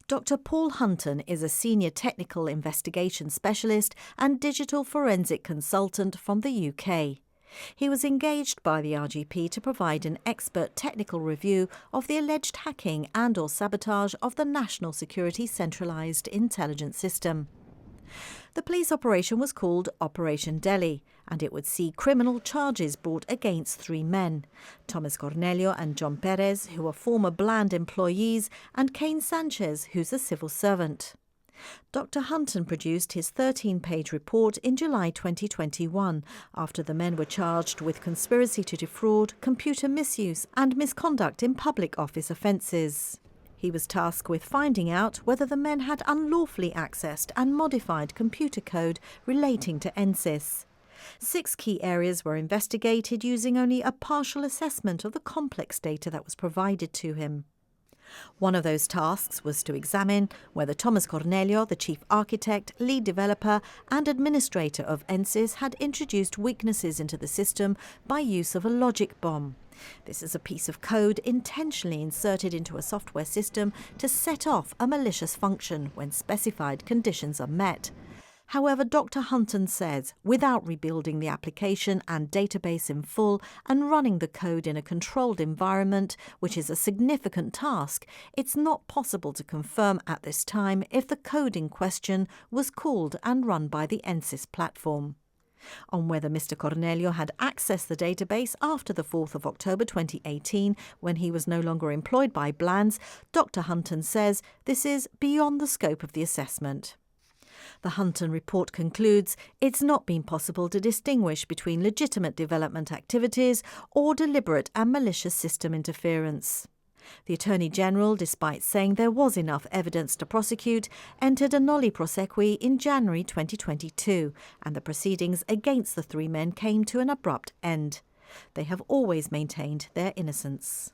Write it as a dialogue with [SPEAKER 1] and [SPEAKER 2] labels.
[SPEAKER 1] Dr. Paul Hutton is a senior technical investigation specialist and digital forensic consultant from the UK. He was engaged by the RGP to provide an expert technical review of the alleged hacking and/or sabotage of the National Security Centralised Intelligence System. The police operation was called Operation Delhi, and it would see criminal charges brought against three men, Thomas Cornelio and John Perez, who are former Bland employees, and Caine Sanchez, who's a civil servant. Dr. Hutton produced his 13-page report in July 2021, after the men were charged with conspiracy to defraud, computer misuse and misconduct in public office offences. He was tasked with finding out whether the men had unlawfully accessed and modified computer code relating to NSCIS. 6 key areas were investigated using only a partial assessment of the complex data that was provided to him. One of those tasks was to examine whether Thomas Cornelio, the chief architect, lead developer and administrator of NSCIS, had introduced weaknesses into the system by use of a logic bomb. This is a piece of code intentionally inserted into a software system to set off a malicious function when specified conditions are met. However, Dr. Hutton says, without rebuilding the application and database in full and running the code in a controlled environment, which is a significant task, it's not possible to confirm at this time if the code in question was called and run by the NSCIS platform. On whether Mr. Cornelio had accessed the database after the 4th of October 2018, when he was no longer employed by Blands, Dr. Hutton says this is beyond the scope of the assessment. The Hutton report concludes it's not been possible to distinguish between legitimate development activities or deliberate and malicious system interference. The Attorney General, despite saying there was enough evidence to prosecute, entered a nolle prosequi in January 2022, and the proceedings against the three men came to an abrupt end. They have always maintained their innocence.